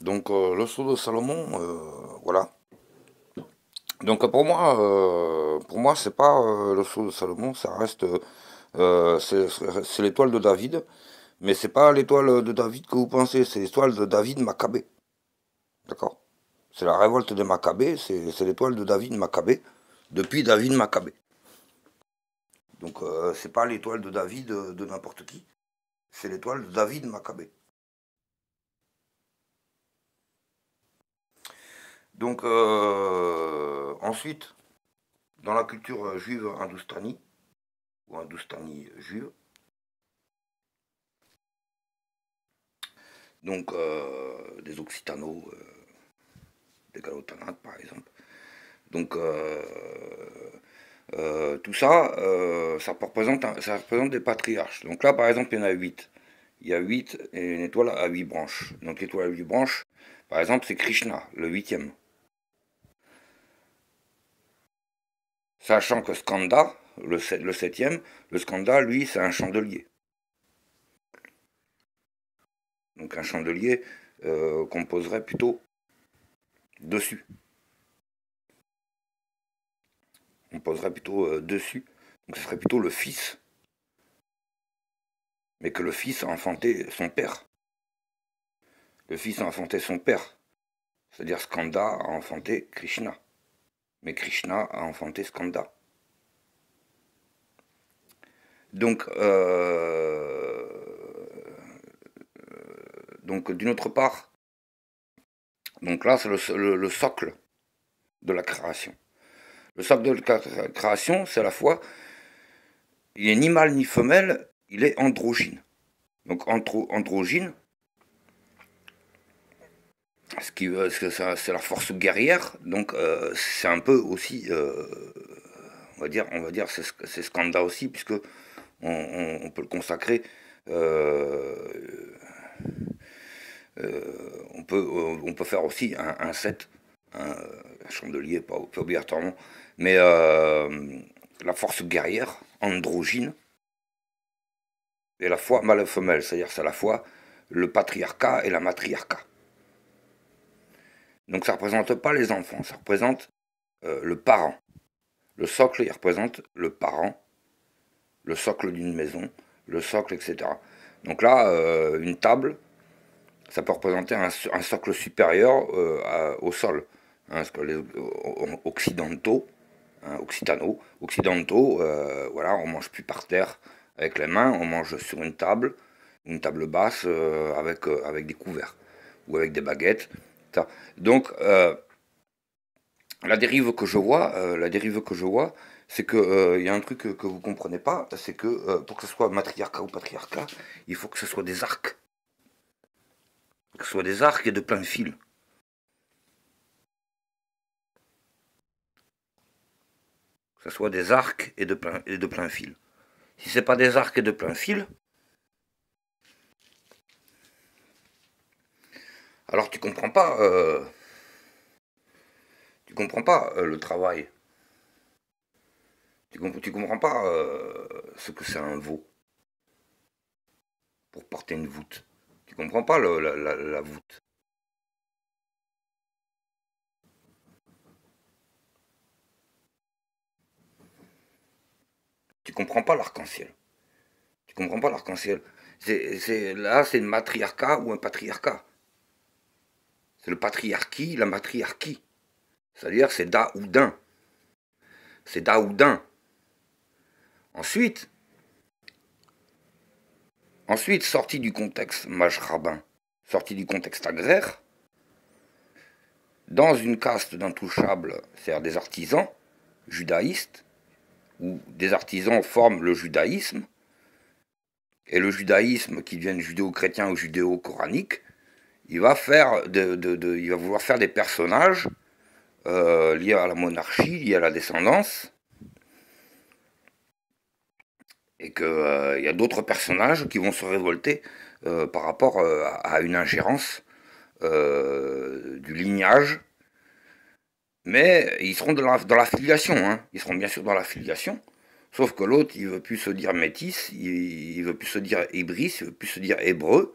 Donc le sceau de Salomon, voilà. Donc pour moi c'est pas le sceau de Salomon, ça reste c'est l'étoile de David, mais c'est pas l'étoile de David que vous pensez, c'est l'étoile de David Maccabée, d'accord? C'est la révolte des Maccabées, c'est l'étoile de David Maccabée, depuis David Maccabée. Donc c'est pas l'étoile de David de n'importe qui, c'est l'étoile de David Maccabée. Donc ensuite, dans la culture juive hindoustanie, ou hindoustanie juive, donc des Occitanos, des Gallo-Tanates par exemple. Donc tout ça, ça représente des patriarches. Donc là par exemple il y en a 8. Il y a 8 et une étoile à 8 branches. Donc l'étoile à 8 branches, par exemple c'est Krishna, le huitième. Sachant que Skanda, le septième, le Skanda lui c'est un chandelier. Donc un chandelier qu'on poserait plutôt dessus. On poserait plutôt dessus. Donc ce serait plutôt le fils. Mais que le fils a enfanté son père. Le fils a enfanté son père. C'est-à-dire Skanda a enfanté Krishna. Mais Krishna a enfanté Skanda. Donc, d'une autre part, donc là c'est le socle de la création. Le socle de la création, c'est à la fois, il est ni mâle ni femelle, il est androgyne. Donc androgyne, c'est la force guerrière, donc c'est un peu aussi, on va dire c'est Skanda aussi, puisque on peut le consacrer, on peut faire aussi un set, un chandelier, pas obligatoirement, mais la force guerrière, androgyne, et la fois mâle-femelle, c'est-à-dire c'est à la fois le patriarcat et la matriarcat. Donc ça ne représente pas les enfants, ça représente le parent. Le socle, il représente le parent, le socle d'une maison, le socle, etc. Donc là, une table, ça peut représenter un socle supérieur au sol. Hein, parce que les occidentaux, hein, occidentaux, voilà, on mange plus par terre avec les mains, on mange sur une table basse avec des couverts ou avec des baguettes. Ça. Donc la dérive que je vois, c'est que y a un truc que vous comprenez pas, c'est que pour que ce soit matriarcat ou patriarcat, il faut que ce soit des arcs, que ce soit des arcs et de plein fil. Que ce soit des arcs et de plein fil. Si c'est pas des arcs et de plein fil, alors tu comprends pas le travail. Tu comprends pas ce que c'est un veau pour porter une voûte. Tu comprends pas la voûte. Tu comprends pas l'arc-en-ciel. Tu comprends pas l'arc-en-ciel. Là, c'est le matriarcat ou un patriarcat. C'est le patriarchie, la matriarchie. C'est-à-dire, c'est da ou din. C'est da ou din. Ensuite, sorti du contexte majrabin, sorti du contexte agraire, dans une caste d'intouchables, c'est-à-dire des artisans judaïstes, où des artisans forment le judaïsme, et le judaïsme qui devient judéo-chrétien ou judéo-coranique, il va il va vouloir faire des personnages liés à la monarchie, liés à la descendance, et qu'il y a d'autres personnages qui vont se révolter par rapport à une ingérence du lignage, mais ils seront dans la filiation, hein. Ils seront bien sûr dans la filiation, sauf que l'autre, il veut plus se dire métis, il veut plus se dire hébris, il veut plus se dire hébreu,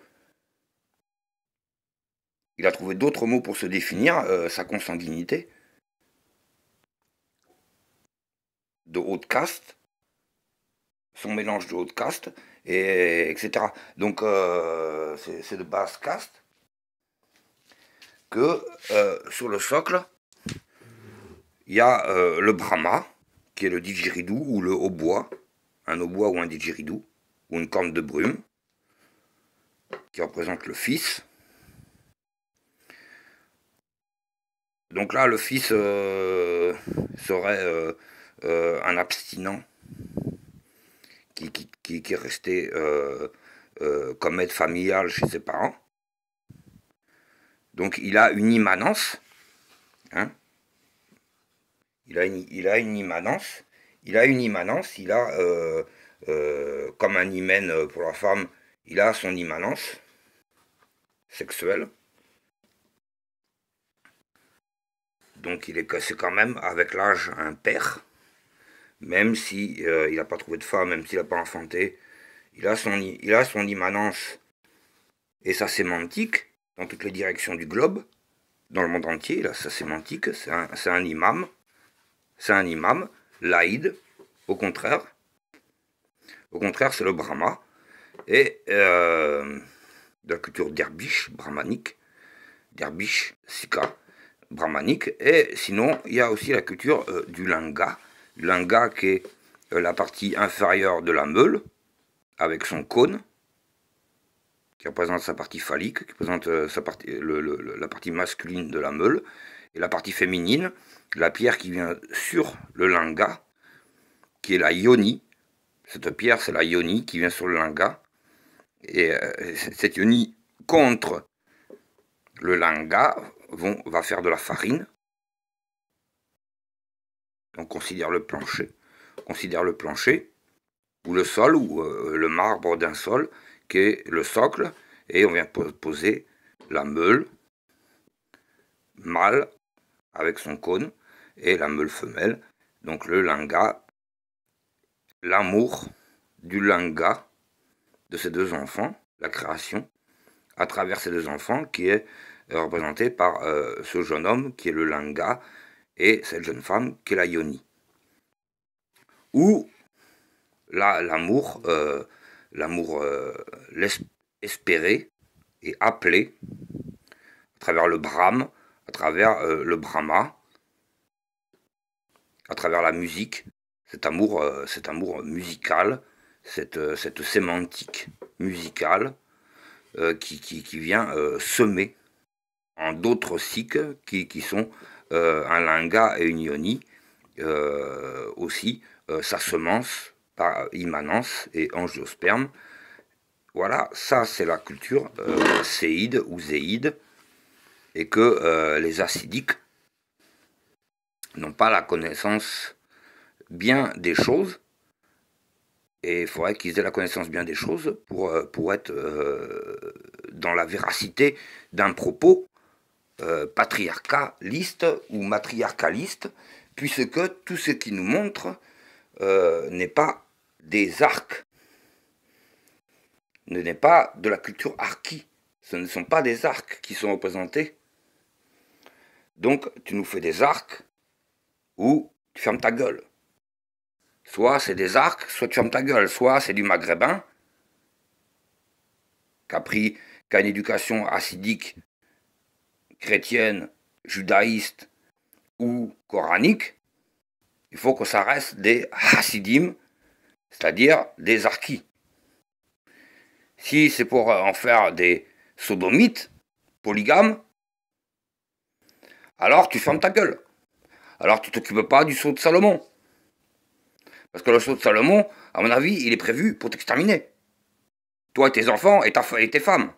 il a trouvé d'autres mots pour se définir, sa consanguinité de haute caste, son mélange de haute caste, et etc. Donc c'est de basse caste que sur le socle, il y a le Brahma, qui est le didgeridoo ou le hautbois, un hautbois ou un didgeridoo, ou une corne de brume, qui représente le fils. Donc là, le fils serait un abstinent qui est resté comme aide familiale chez ses parents. Donc il a une immanence, hein. Il a une immanence, il a comme un hymen pour la femme, il a son immanence sexuelle. Donc c'est quand même avec l'âge un père, même si il n'a pas trouvé de femme, même s'il n'a pas enfanté, il a son immanence et sa sémantique dans toutes les directions du globe, dans le monde entier. Il a sa sémantique, c'est un imam, laïd, au contraire c'est le Brahma, et de la culture derviche, brahmanique, derviche, sika, brahmanique, et sinon il y a aussi la culture du Linga qui est la partie inférieure de la meule, avec son cône, qui représente sa partie phallique, qui représente la partie masculine de la meule, et la partie féminine, la pierre qui vient sur le Linga, qui est la yoni. Cette pierre, c'est la yoni qui vient sur le Linga, et cette yoni contre le Linga va faire de la farine. On considère le plancher, ou le sol, ou le marbre d'un sol, qui est le socle, et on vient poser la meule mâle avec son cône, et la meule femelle, donc le Linga, l'amour du Linga, de ces deux enfants, la création, à travers ces deux enfants, qui est représenté par ce jeune homme qui est le Linga, et cette jeune femme qui est la yoni. Ou l'amour espéré et appelé à travers le Brahm, à travers le Brahma, à travers la musique, cet amour musical, cette sémantique musicale qui vient semer en d'autres cycles qui sont un Linga et une yoni, aussi sa semence par immanence et angiosperme. Voilà, ça c'est la culture séide ou zéide, et que les acidiques n'ont pas la connaissance bien des choses, et il faudrait qu'ils aient la connaissance bien des choses pour être dans la véracité d'un propos patriarcaliste ou matriarcaliste, puisque tout ce qui nous montre n'est pas des arcs, n'est pas de la culture archi. Ce ne sont pas des arcs qui sont représentés. Donc tu nous fais des arcs ou tu fermes ta gueule. Soit c'est des arcs, soit tu fermes ta gueule. Soit c'est du maghrébin qui a une éducation acidique, chrétienne, judaïste ou coranique. Il faut que ça reste des hassidim, c'est-à-dire des archis. Si c'est pour en faire des sodomites, polygames, alors tu fermes ta gueule. Alors tu t'occupes pas du sceau de Salomon. Parce que le sceau de Salomon, à mon avis, il est prévu pour t'exterminer. Toi et tes enfants et tes femmes.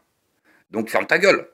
Donc ferme ta gueule.